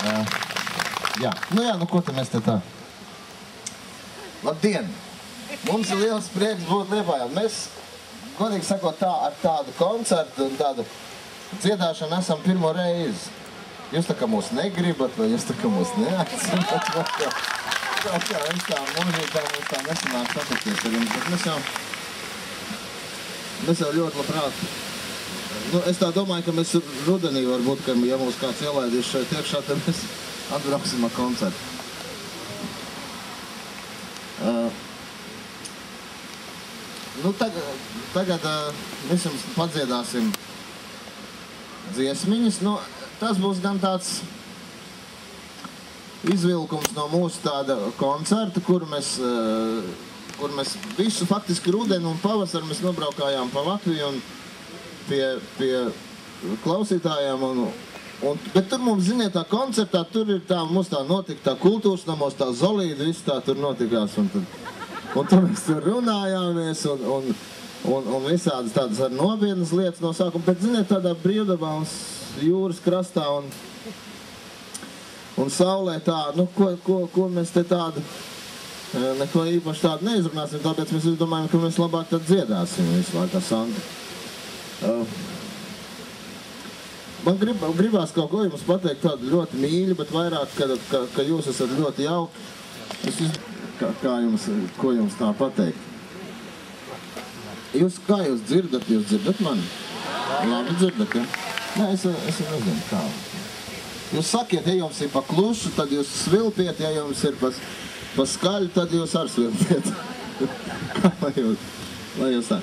Jā, nu ko te mēs te tā? Labdien! Mums ir liels prieks būt Liepājā. Mēs, godīgi sakot, ar tādu koncertu un tādu dziedāšanu esam pirmo reizi. Jūs tā kā mūs negribat, vai jūs tā kā mūs neatcerat? Mums tā nesanāk satikties ar jums, bet mēs jau ļoti labprāt. Es tā domāju, ka mēs rudenī varbūt, ka ja mūs kāds ielaidīs šeit iekšā, tad mēs atbrauksim ar koncertu. Tagad mēs jums padziedāsim dziesmiņas. Tas būs gan tāds izvilkums no mūsu tāda koncerta, kur mēs visu faktiski rudeni un pavasaru mēs nobraukājām pa Latviju un pie klausītājiem. Bet tur mums, ziniet, tā koncertā, tur ir tā, mums tā notika tā kultūras namos, tā Zolīda, viss tā tur notikās. Un tur mēs tur runājāmies un visādas tādas ar nopietnas lietas no sākuma. Bet, ziniet, tādā brīvdabā un jūras krastā un saulē tā, ko mēs te tādu, neko īpaši tādu neizrunāsim, tāpēc mēs domājam, ka mēs labāk tad dziedāsim visu laiku ar Sandu. Man gribās kaut ko jums pateikt tādu ļoti mīļu, bet vairāk, ka jūs esat ļoti jauki. Ko jums tā pateikt? Kā jūs dzirdat? Jūs dzirdat mani? Labi dzirdat, ja? Nē, es nezinu, kā. Jūs sakiet, ja jums ir pa klušu, tad jūs svilpiet, ja jums ir pa skaļu, tad jūs ar svilpiet. Lai jūs tā.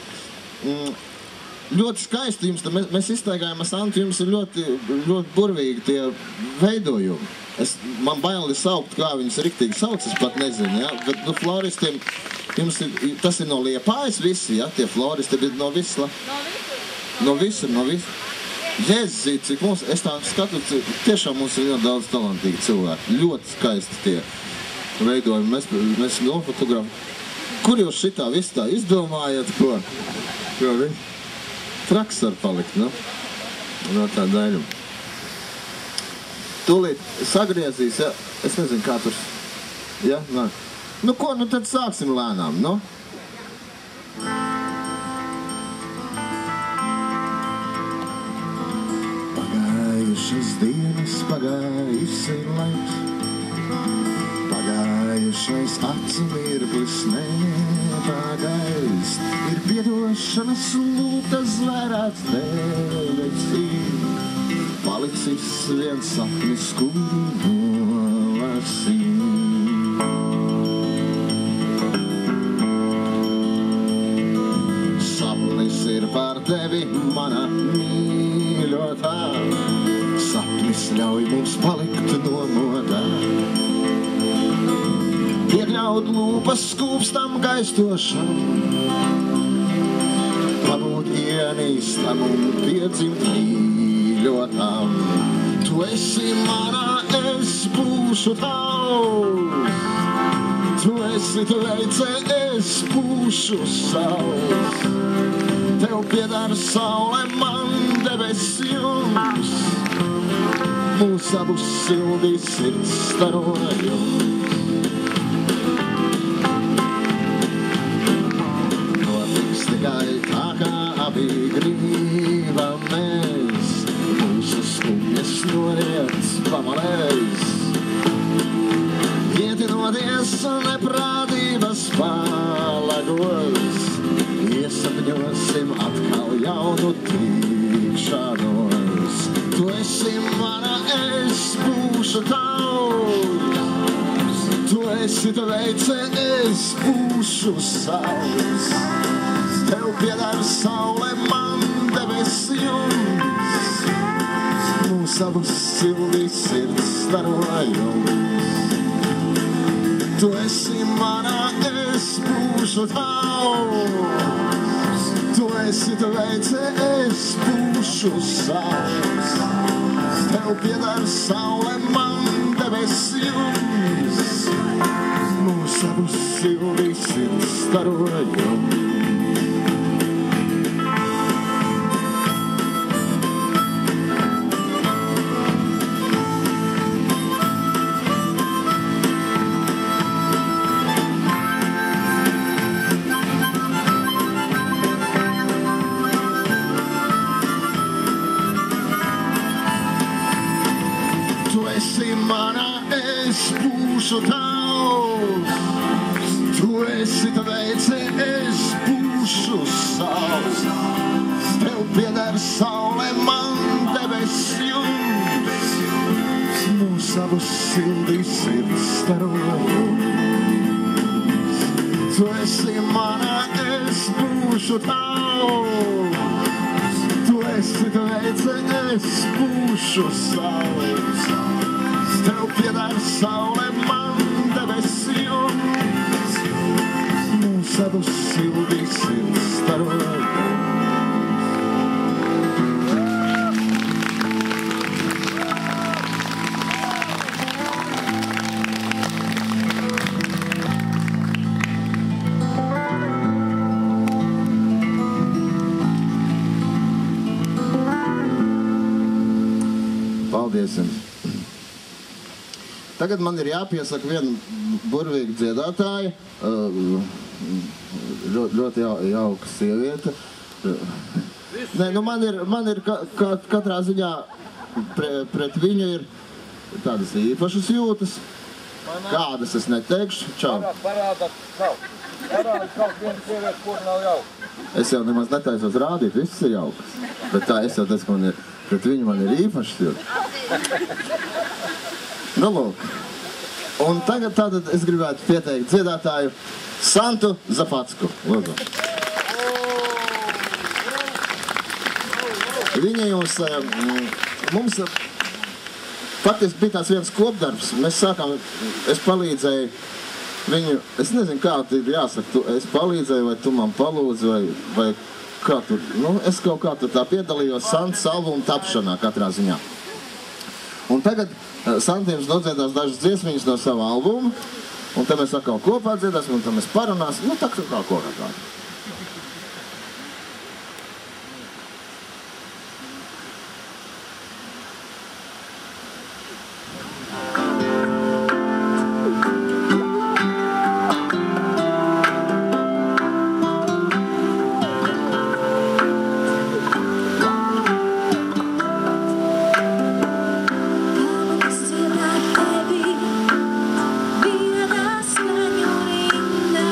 Ļoti skaisti jums, mēs iztaigājām ar Santu, jums ir ļoti burvīgi tie veidojumi. Man baili saukt, kā viņas riktīgi sauc, es pat nezinu, ja? Bet floristiem, tas ir no Liepājas visi, ja? Tie floristi ir no visla. No visur. Jēzus, cik mums, es tā skatu, tiešām mums ir ļoti daudz talantīgi cilvēki. Ļoti skaisti tie veidojumi. Mēs nofotografējam. Kur jūs šitā visu tā izdomājat, ko? Traks var palikt, no tā daļuma. Tūlīt sagriezīs, ja? Es nezinu, kā tur, ja? Tad sāksim lēnām, Pagājušas dienas, pagājis ir laiks, pagājušais acu mirklis nepagājis, ir piedošanas lūgtas vērāts debesīm, palicis viens sapnis, kuru nolasīm. Sapnis ir par tevi, mana mīļotā, sapnis ļauj mums palikt nomodā. Iekļaut lūpas skūpstam gaistošam, pabūt ienīstam un piedzimt mīļotām. Tu esi manā, es būšu tavs, tu esi tveice, es būšu savs. Tev piedar saule, man debesjums, mūs abus sildīs sirds starojums. Notiks tikai tā, kā abi grībamies, mūsu skumjas noriet pamalēs. Ietinoties neprātības palagos, iesapņosim atkal jaunu tikšanos. Tu esi mana, es būšu tavs, tu esi tveice, es būšu savs. Tev piedar saule, man debesjums, mūs abus sildīs sirds starojums. Tu esi mana, es būšu tavs, tu esi tveice, es būšu savs. Tev piedar saule, man debesjums, mūs abus sildīs sirds starojums. mana, es būšu tavs. Tu esi taveice, es būšu savs. Tev pieder saule, man debes jums. Mūs abus sildīs sirds staros. Tu esi mana, es būšu tavs. Tu esi taveice, es būšu savs. Tev pieder saule, man debes jums. Mūs abus sildīs sirds staros. Paldies jums. Tagad man ir jāpiesaka viena burvīga dziedātāja, ļoti jauka sieviete. Nē, nu man ir katrā ziņā pret viņu ir tādas īpašas jūtas. Kādas es neteikšu. Čau. Parādat kaut vienu sievieti, kur nav jauka. Es jau nemaz netaisos rādīt, viss ir jaukas. Bet tā es jau teicu, ka pret viņu man ir īpašas jūtas. Nu, lūk. Un tagad tātad es gribētu pieteikt dziedātāju Santu Zapacku. Lūdzu. Viņa jums, mums faktiski bija tāds viens kopdarbs. Mēs sākām, es palīdzēju viņu, es nezinu, kā ir jāsaka, es palīdzēju, vai tu man palūdzi, vai kā tur, nu, es kaut kā tur tā piedalījos Santas albuma tapšanā katrā ziņā. Un tagad Santa jums nodziedās dažas dziesmiņas no sava albuma, un tad mēs atkal kopā dziedāsim, un tad mēs parunāsim, nu, tā kā kaut kā. Vida, Señorina,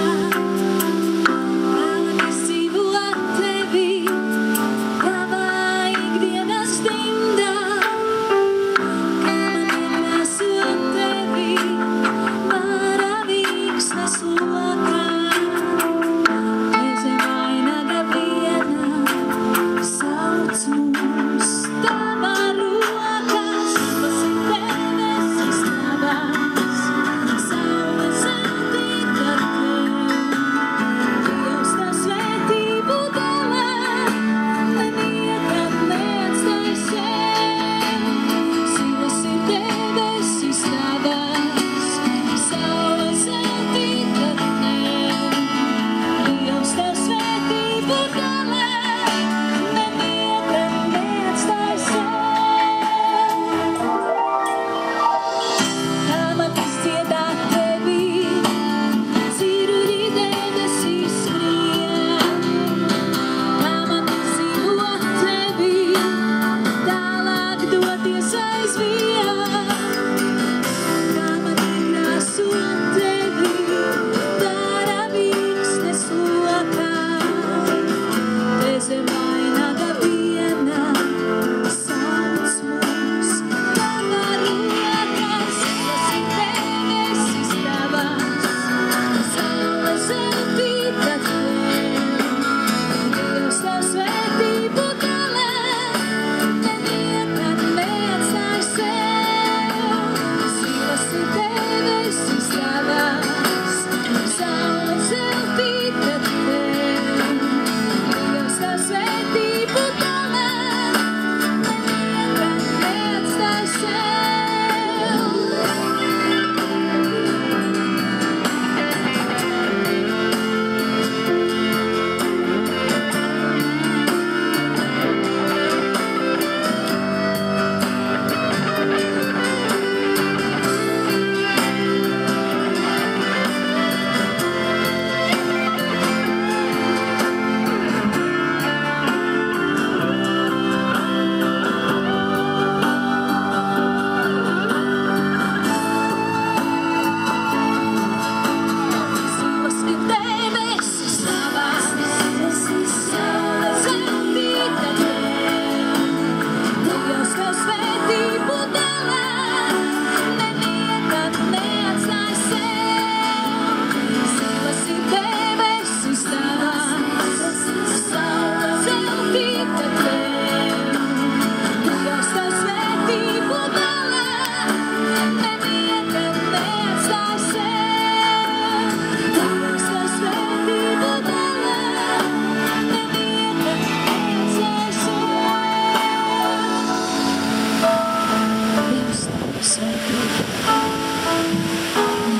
svētību.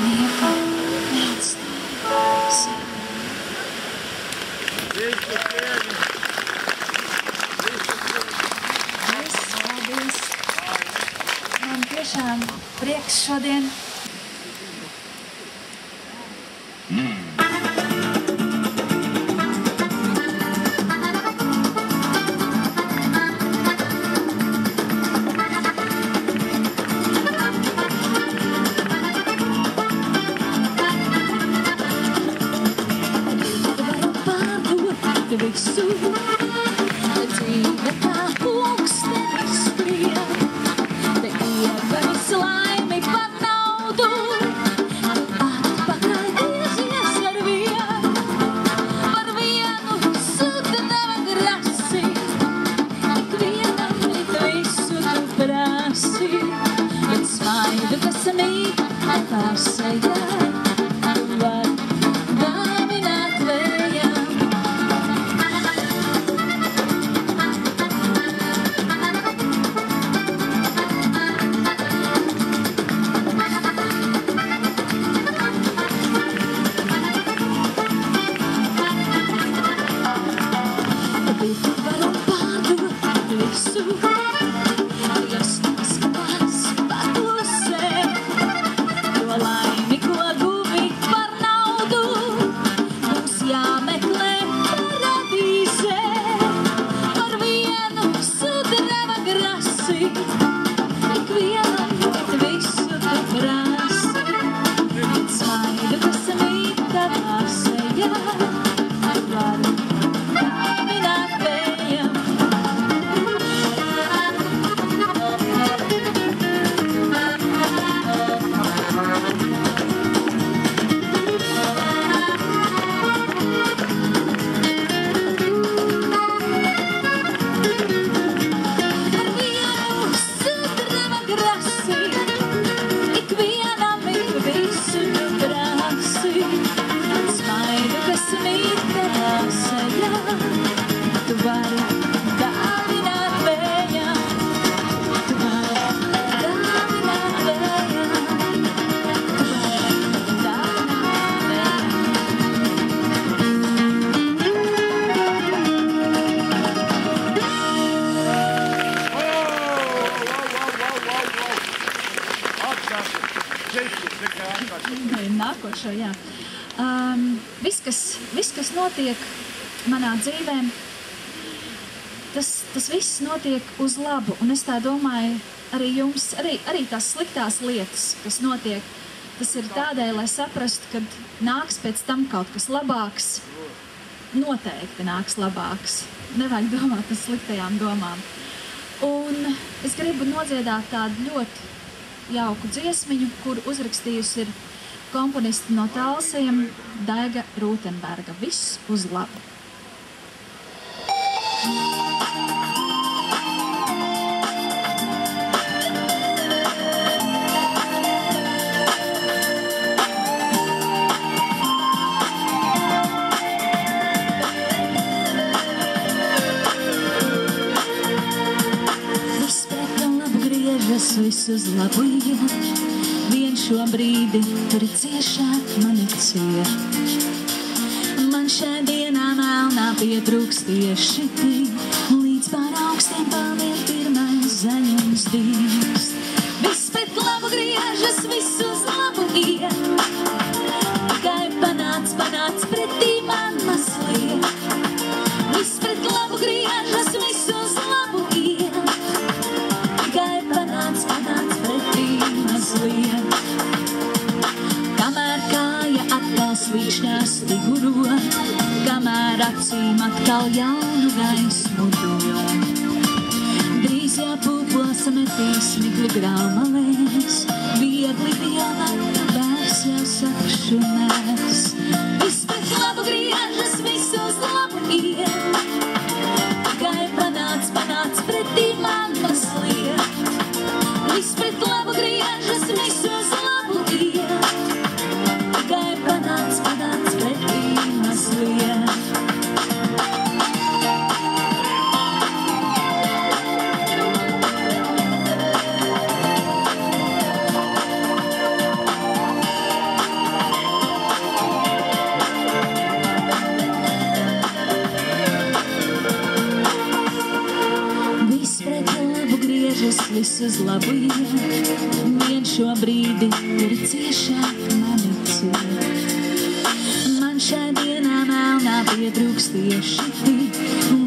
Nieka neatstāja sevi. Paldies! Man tiešām prieks šodien. Visu, bet dzīve kā pulkstenis skrien, te ieveris laimi par naudu, atpakaļ griezies ar vienu, par vienu sudu nevar grasīt, ikvienam it visu tu prasi, bet smaidu, kas mīt tā sejā, var dāvināt vējām. Nākošo, jā. Viss, kas notiek manā dzīvē, tas viss notiek uz labu. Un es tā domāju, arī jums, arī tās sliktās lietas, kas notiek, tas ir tādēļ, lai saprastu, kad nāks pēc tam kaut kas labāks, noteikti nāks labāks. Nevajag domāt par sliktajām domām. Un es gribu nodziedāt tādu ļoti jauku dziesmiņu, kur uzrakstījusi ir komponiste no Talsiem Daiga Rūtenberga. Viss uz labu. Viss pret un labu griežas, viss uz labu iet. Vien šo brīdi tur ciešāk mani ciet. Man šai dienā melnā pietrūkst tieši tik, līdz pār augstiem palviem pirmais zaļums dīkst. Viss pret labu griežas, viss uz labu iet. Tikai panāc pretī man mazliet. Viss pret labu griežas, viss uz labu iet. Tikai panāc pretī mazliet. Kamēr kāja atkal slīkšņās figuro, kamēr acīm atkal jaunu gaismu dod. Drīz jāpūpo sametīs migli graumalēs, viegli vienmēr bērs jau sakšu mēs. Viss pret labu griežas, viss uz labu iet. Tikai panāc pretī man mazliet. Viss pret labu griežas, viss uz labu iet. Tikai panāc pretī mazliet. uz labu iet, vien šo brīdi tur ciešāk mani ciet. Man šai dienā melnā pietrūks tieši tik,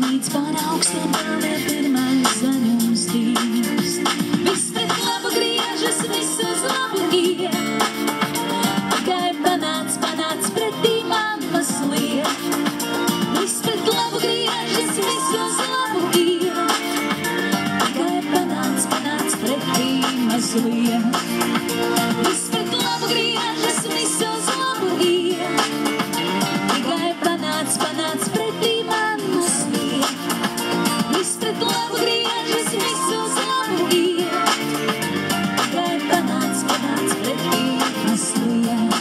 līdz pār augstiem pelniem pirmais zaļums dīst. Viss pret labu griežas, viss uz labu iet, tikai panāc pretī man mazliet. Viss pret labu griežas, viss uz labu iet, tikai panāc pretī mazliet. Viss pret labu griežas, viss uz labu iet, tikai panāc pretī man mazliet. Viss pret labu griežas, viss uz labu iet, tikai panāc pretī mazliet.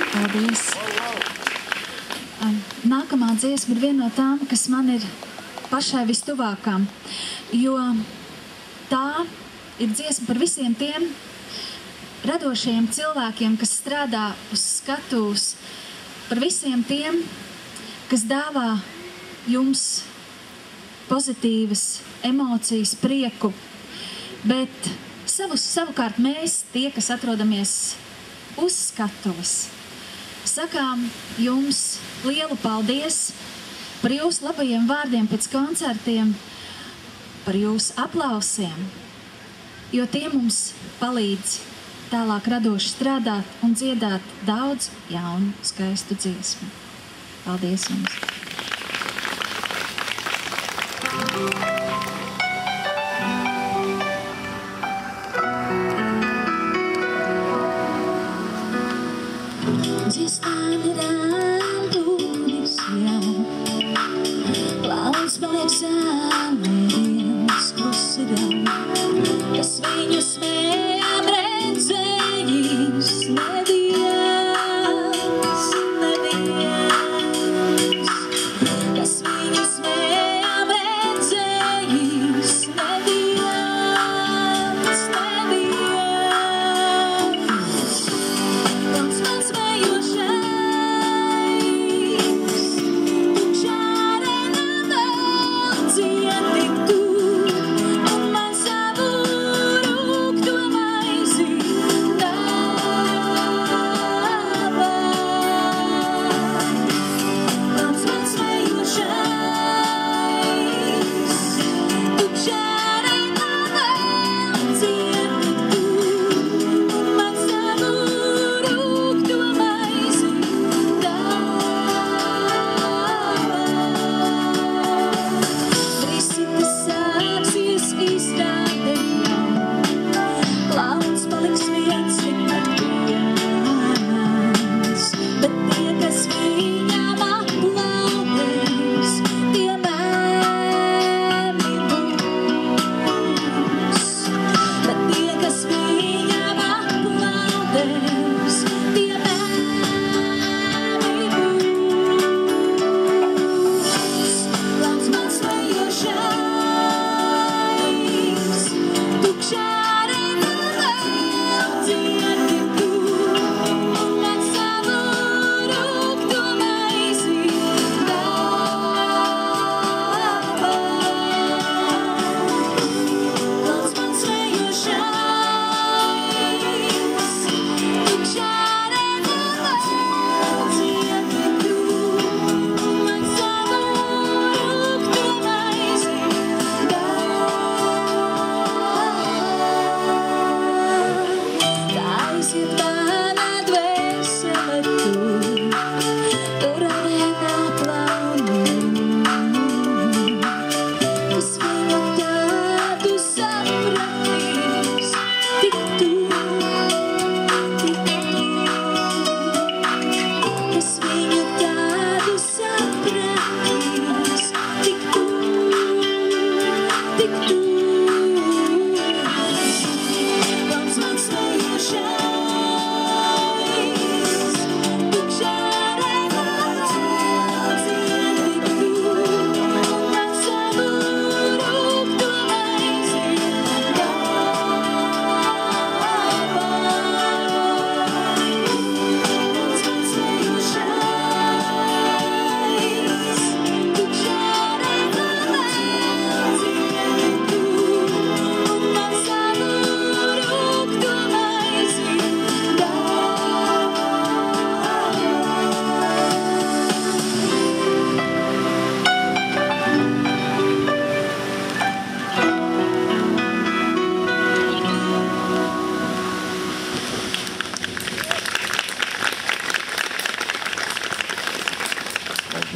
Paldies. Nākamā dziesma ir viena no tām, kas man ir pašai vistuvākām, jo tā ir dziesma par visiem tiem radošajiem cilvēkiem, kas strādā uz skatuves, par visiem tiem, kas dāvā jums pozitīvas emocijas, prieku, bet savukārt mēs, tie, kas atrodamies uz skatuves, sakām jums lielu paldies par jūsu labajiem vārdiem pēc koncertiem, par jūsu aplausiem, jo tie mums palīdz tālāk radoši strādāt un dziedāt daudz jaunu, skaistu dziesmu. Paldies jums! Kas viņu smējām redzējis, neviens. Kas viņu smējām redzējis,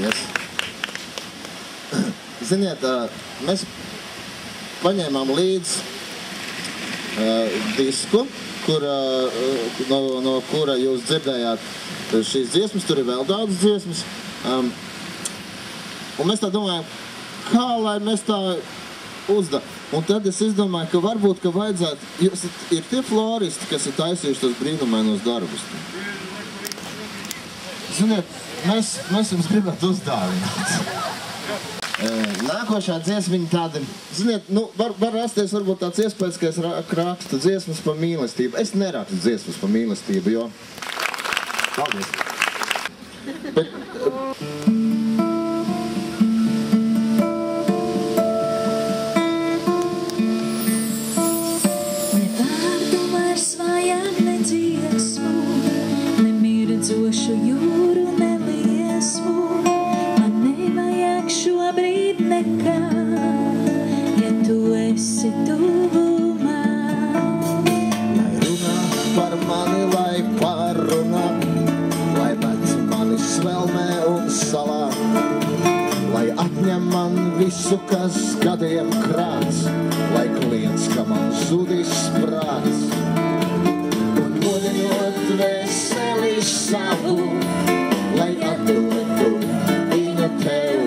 Yes. Ziniet, mēs paņēmām līdz disku, no kura jūs dzirdējāt šīs dziesmas, tur ir vēl daudz dziesmas. Un mēs tā domājam, kā lai mēs tā Un tad es izdomāju, ka varbūt, ka vajadzētu, jūs ir tie floristi, kas ir taisījuši tos brīnumainos darbus. Ziniet, mēs jums gribētu uzdāvināt. Nākošā dziesma viņa tāda, ziniet, var rasties varbūt tāds iespējas, ka es rakstu dziesmas par mīlestību. Es nerakstu dziesmas par mīlestību, jo... Paldies! Bet... Nedzošu jūru neliesmu, man nevajag šobrīd nekā, ja tu esi tuvumā. Lai runā par mani, lai parunā, lai met mani svelmē un salā, lai atņem man visu, kas gadiem krāts, lai kliedz, ka man zudis prāts. Modinot veseli savu, lai atdotu viņu tev.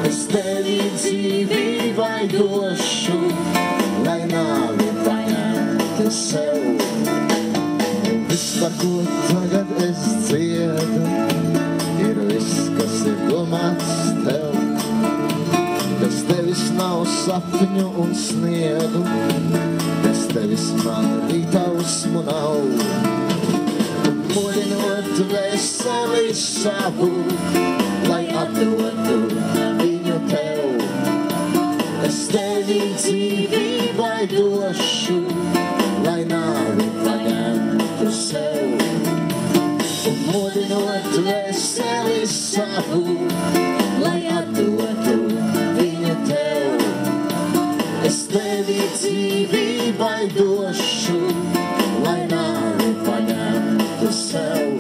Es tevi dzīvībai došu, lai nāvi paņemtu sev. Viss, par ko tagad es dziedu, ir viss, kas ir domāts tev. Bez tevis nav sapņu un sniegu, bez tevis man rītausmu nav. Modinot veseli savu, lai atdotu viņu tev. Es tevi dzīvībai došu, lai nāvi paņemtu sev. Modinot veseli savu, lai atdotu viņu tev. Es tevi dzīvībai došu, lai nāvi paņemtu sev.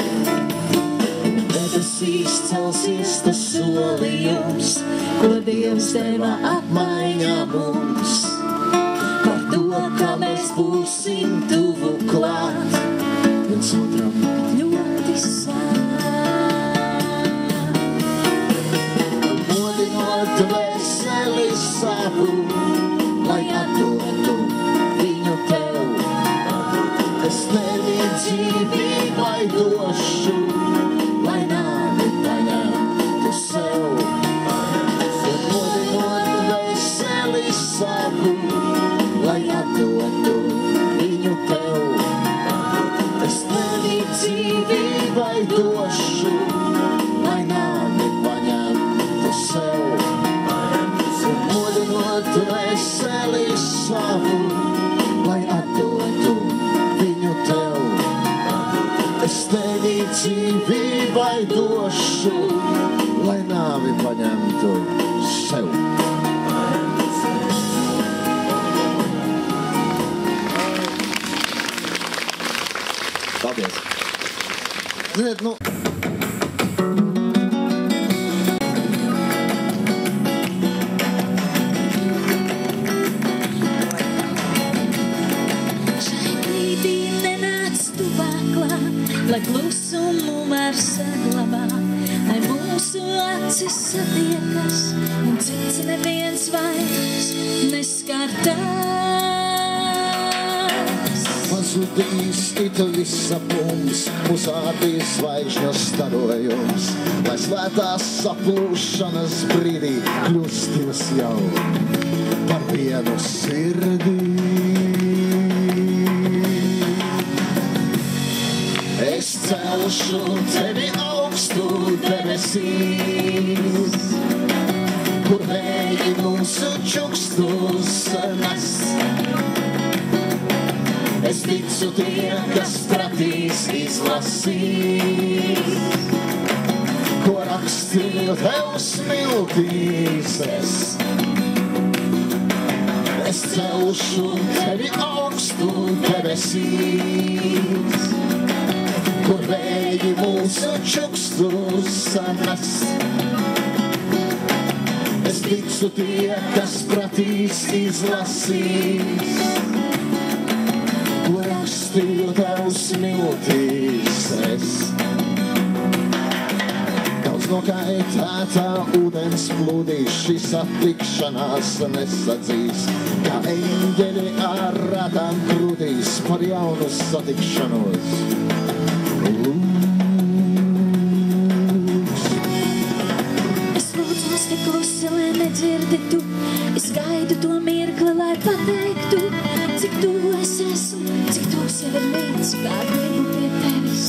Debesīs celsies tas solījums, ko Dievs deva apmaiņā mums. Par to, ka mēs būsim tuvu klāt, viens otram ļoti sāp. Modinot veseli savu, lai atdotu viņu tev. Es tevi dzīvībai došu, lai nāvi paņemtu sev. Modinot veseli savu, lai atdotu viņu tev. Es tevi dzīvībai došu, lai nāvi paņemtu sev. Modinot veseli savu, lai atdotu viņu tev. Es tevi dzīvībai došu, lai nāvi paņemtu sev. Paldies! Ziniet, lai klusumu var saglabāt, lai mūsu acis satiekas un cits neviens vairs neskartās. Pazudīs it visapums, uzādīs zvaigžņas starojums, lai svētās saplūšanas brīdī kļūst divas jau par vienu sirdī. Es celšu tevi augstu debesīs, kur vēji mūsu čukstus nes. Es ticu tiem, kas pratīs izlasīs, ko rakstīju tev smiltīs es. Es celšu tevi augstu debesīs, kur vēji mūsu čukstus sanes. Es ticu tie, kas pratīs izlasīs, ko rakstīju tev smiltīs es. Daudz nokaitētā ūdens plūdīs, šī satikšanās nesadzīs, kā eņģeļi ar radām krūtīs par jaunu satikšanos. Nedzirdi tu, es gaidu to mirkli, lai pateiktu, cik tu es esmu, cik tūs jau ir mīts, kā gribu pie tevis,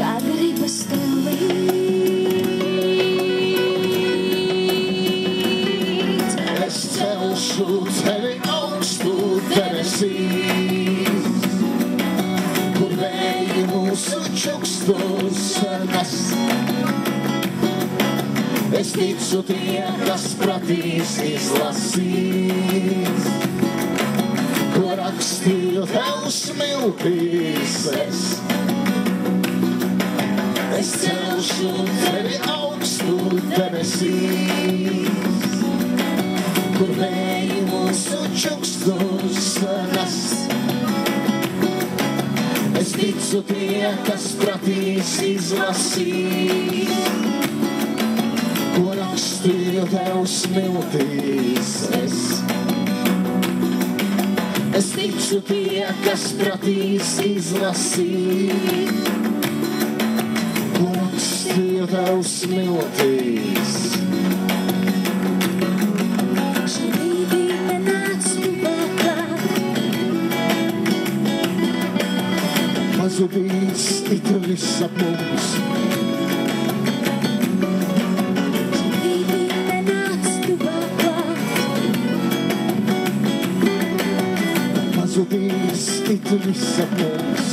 kā gribas tev līdz. Es celšu tevi augstu debesīs, kur vēji mūsu čukstus nes. Es ticu tie, kas pratīs izlasīs, ko rakstīju tev smiltīs es. Es celšu tevi augstu debesīs, kur vēji mūsu čukstus nes. Es ticu tie, kas pratīs izlasīs, ko rakstīju tev smiltīs es. Es ticu tie, kas pratīs izlasīt, ko rakstīju tev smiltīs. Šī brīdī nenāc tuvākāk, pazudīs it viss ap mums. Pazudīs it viss ap mums.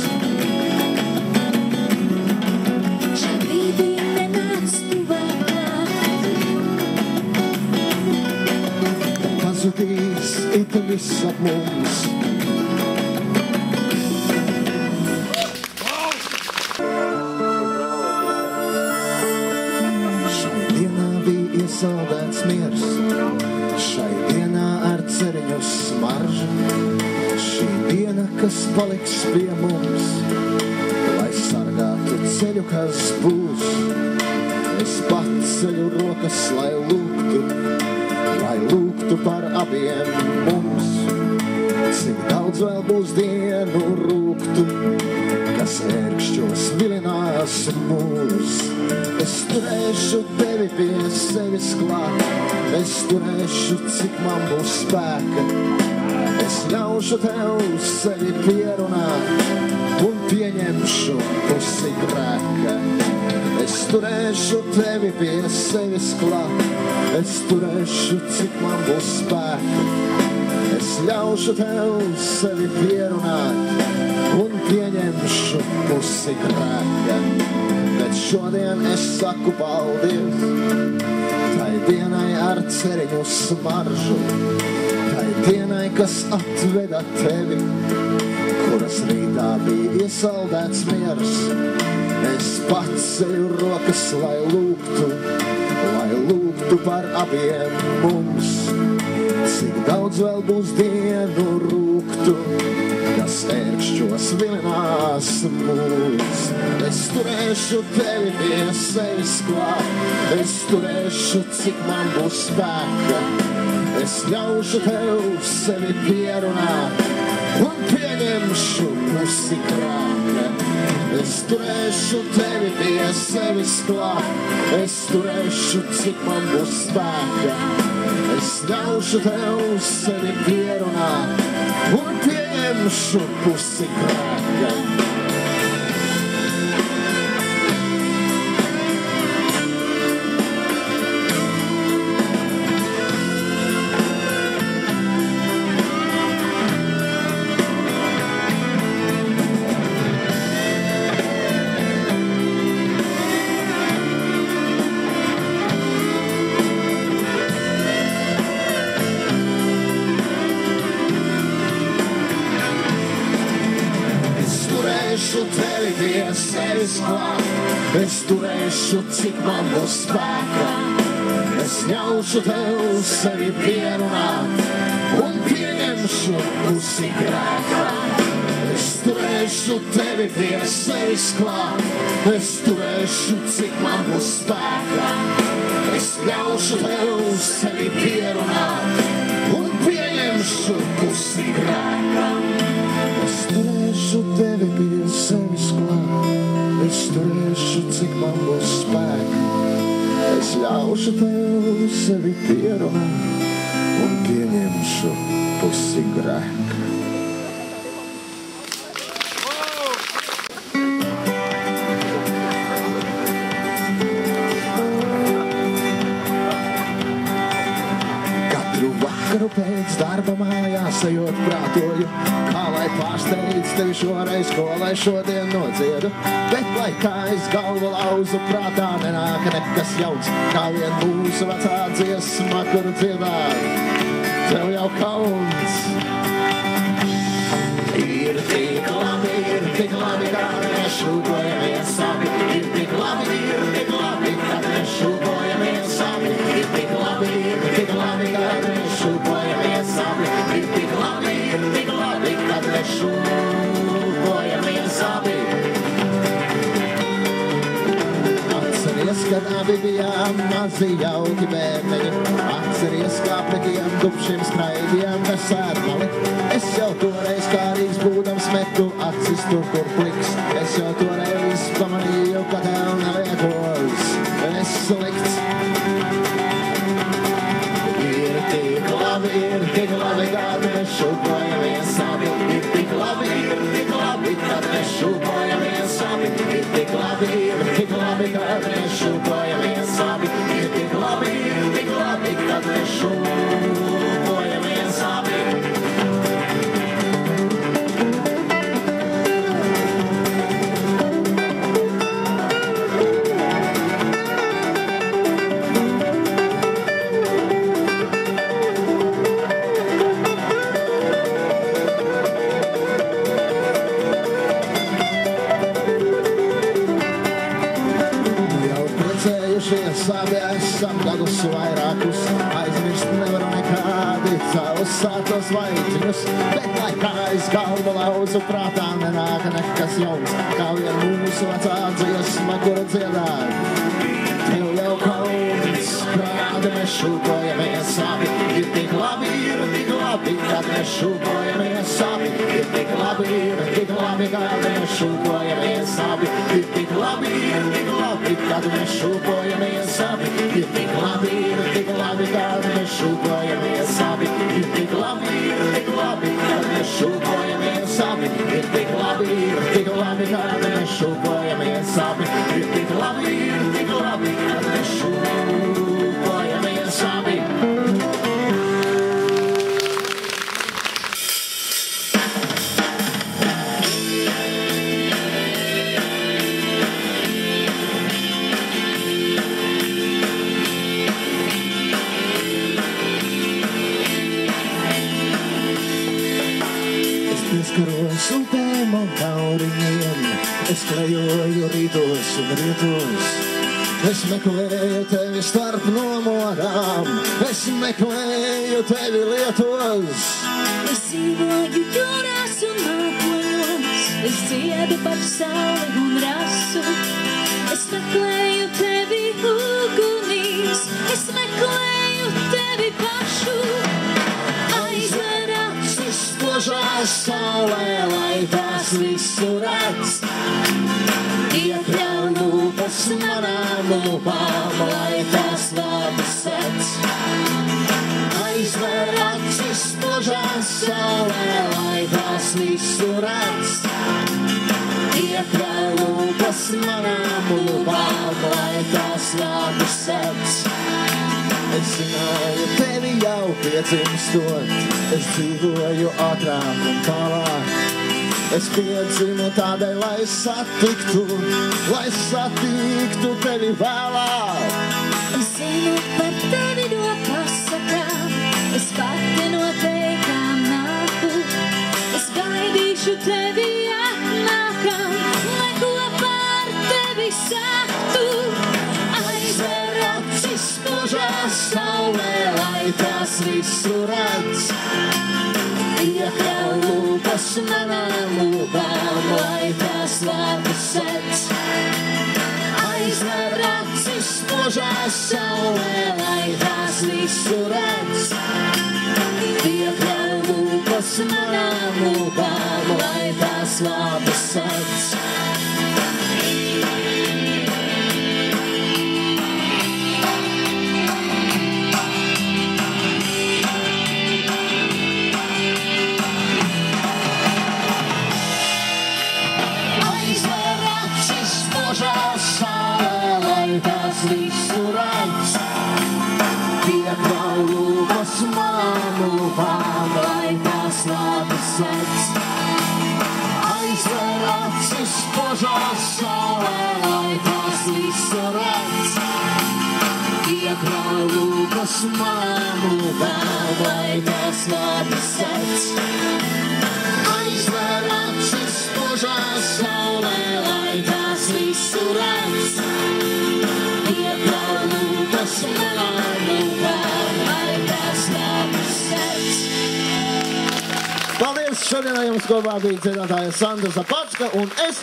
šī brīdī nenāc tuvākāk, Pazudīs it viss ap mums. Šai dienā bija iesaldēts miers, šai dienā ar ceriņu smaržu. Šī diena, kas paliks pie mums, lai sargātu ceļu, kas būs. Es paceļu rokas, lai lūgtu par abiem mums. Cik daudz vēl būs dienu rūgtu, kas ērkšķos vilinās mūs. Es turēšu tevi pie sevis klāt, es turēšu, cik man būs spēka. Es ļaušu tev sevi pierunāt un pieņemšu pusi grēka. Es turēšu tevi pie sevis klāt, es turēšu, cik man būs spēka. Es ļaušu tev sevi pierunāt un pieņemšu pusi grēka. Bet šodien es saku paldies tai dienai ar ceriņu smaržu, tai dienai, kas atveda tevi, kuras rītā bija iesaldēts miers. Es paceļu rokas, lai lūgtu par abiem mums. Cik daudz vēl būs dienu rūgtu, kas ērkšķos vilinās mūs. Es turēšu tevi pie sevis klāt, es turēšu, cik man būs spēka. Es ļaušu tev sevi pierunāt un pieņemšu pusi grēka. Es turēšu tevi pie sevis klāt, es turēšu, cik man būs spēka. Es ļaušu tev sevi pierunāt un pieņemšu pusi grēka. pie sevis klāt. Es turēšu, cik man būs spēkā. Es ļaušu tev sevi pierunāt un pieņemšu pusi grēkā. Es turēšu tevi pie sevis klāt. Es turēšu, cik man būs spēkā. Es ļaušu tev sevi pierunāt un pieņemšu pusi grēkā. Es turēšu tevi pie sevis klāt. Es turēšu, cik man būs spēka. Es ļaušu tev sevi pierunāt un pieņemšu pusi grēka. Pēc darba mājās ejot prātoju, kā lai pārsteidz tevi šoreiz, ko lai šodien nodziedu. Bet lai kā es galvu lauzu, prātā nenāk nekas jauns, kā vien mūsu vecā dziesma, kuru dziedāju, tev jau kauns. Ir tik labi, kad mēs šūpojamies abi. Ir tik labi, kad mēs šūpojamies abi. Ir tik labi, kad mēs šūpojamies abi. Ir tik labi, kad mēs šūpojamies abi. Atceries, kad abi bijām mazi jauki bērneņi. Atceries, kā prekiem dubšiem skraidījām bez sērmali. Es jau toreiz kārīgs būdams metu acis tur, kur pliks. Es jau toreiz pamanīju, ka tev neliekos es likts. Ir tik labi, kad mēs šūpojamies abi. Ir tik labi, kad mēs šūpojamies abi. Ir tik labi, kad mēs šūpojamies abi. Ir tik labi, kad mēs šūpojamies abi. Abi esam gadus vairākus, aizmirst nevaru nekādi savus sātos vaidziņus. Bet lai kā es galvu lauzu, prātā nenāk nekas jauns, kā vien mūsu vecā dziesma, kuru dziedāju. Tev jau kauns, kāda mēs šūpojamies abi. Ir tik labi, kad mēs šūpojamies abi. Ir tik labi, kad mēs šūpojamies abi. Ir tik labi, kad mēs šūpojamies abi. Ir tik labi, kad mēs šūpojamies abi. Ir tik labi, kad mēs šūpojamies abi. Ir tik labi, kad mēs šūpojamies abi. Ir tik labi, kad mēs šūpojamies abi. Pieskaros upēm un tauriņiem, es klejoju rītos un rietos. Es meklēju tevi starp nomodām, es meklēju tevi lietos. Es dzīvoju jūrās un mākoņos, es dziedu par sauli un rasu. Es meklēju tevi ugunīs, es meklēju tevi pašu. Aizver acis spožās saulē, lai tās visu redz. Iekļauj lūpas manām lūpām, lai tās vārdus sedz. Aizver acis spožās saulē, lai tās visu redz. Iekļauj lūpas manām lūpām, lai tās vārdus sedz. Es zināju tevi jau piedzimstot, es dzīvoju ātrāk un tālāk. Es piedzimu tādēļ, lai satiktu tevi vēlāk. Es zinu par tevi no pasakām, es pati no teikām nāku. Es gaidīšu tevi atnākam, lai ko spožās saulē, lai tās visu redz. Iekļauj lūpas manām lūpām, lai tās vārdus sedz. Aizver acis spožās saulē, lai tās visu redz. Iekļauj lūpas manām lūpām, lai tās vārdus sedz. Visu redz, iekļauj lūpas manām lūpām, lai tās vārdus sedz. Aizver acis spožās saulē, lai tās visu redz. Iekļauj lūpas manām lūpām, lai tās vārdus sedz. Aizver acis spožās saulē, lai tās visu redz. Paldies! Šodienā jums kopā bija dziedātāja Sandra Zapatska un es,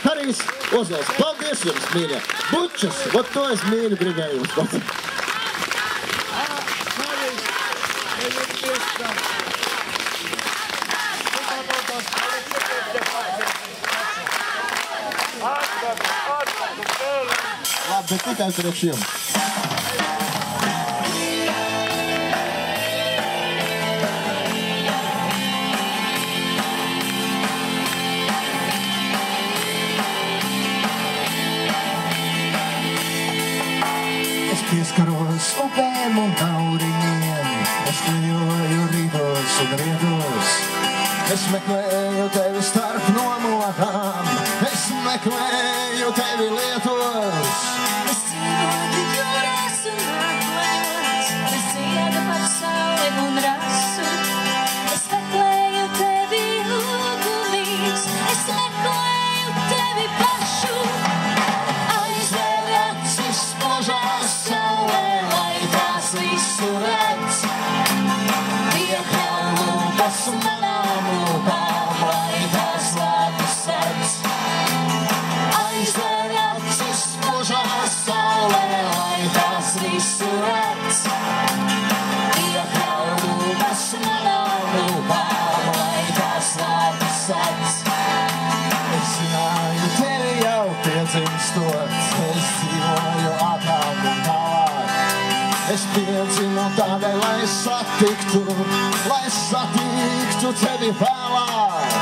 Harijs Ozols. Paldies jums, mīļie! Bučas! Ot to es mīļi gribēju jums pateikt. Labi, bet tikai priekš jums. Pieskaros upēm un tauriņiem, es klejoju rītos un rietos. Es meklēju tevi starp nomotām, es meklēju tevi lietos. Es dzīvoju jūrās un akmeņos, es dziedu par sauli un rasu. Es meklēju tevi ugunīs, es meklēju tevi pašu. Aizver acis spožās saulē, lai tās visu redz. Iekļauj lūpas manām lūpām, lai tās vārdus sedz. Aizver acis spožās saulē, lai tās visu redz. Iekļauj lūpas manām lūpām, lai tās vārdus sedz. Es zināju tevi jau piedzimstot, es dzīvoju ātrāk un tālāk. Es piedzimu tādēļ, lai satiktu tevi vēlāk.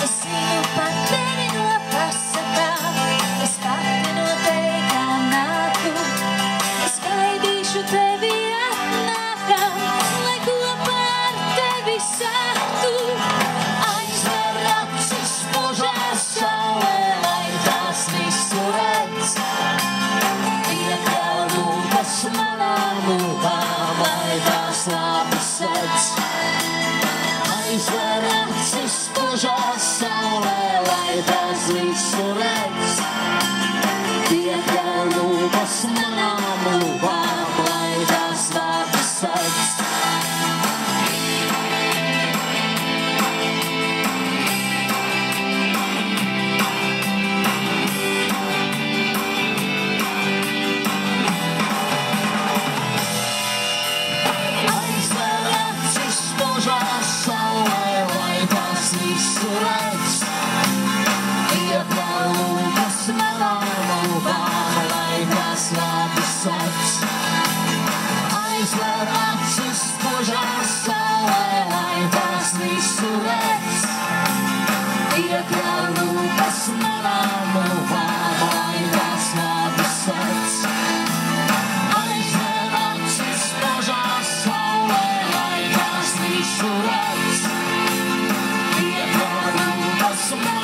Es zinu par tevi no pasakām, es pati no teikā nāku. Es gaidīšu tevi atnākam, lai kopā ar tevi sāktu. Aizver acis spožās saulē, lai tās visu redz. Iekļauj lūpas manām lūpām, lai tās vārdus sedz. Aizver acis spožās saulē, lai tās visu redz. Iekļauj lūpas manām lūpām, lai tās vārdus sedz. Aizver acis spožās saulē, lai tās visu redz. Iekļauj lūpas manām lūpām, lai tās vārdus sedz. Aizver acis spožās saulē, lai tās visu redz. Iekļauj lūpas manām lūpām, lai tās vārdus sedz. Aizver acis spožās saulē, lai tās visu redz. Iekļauj lūpas manām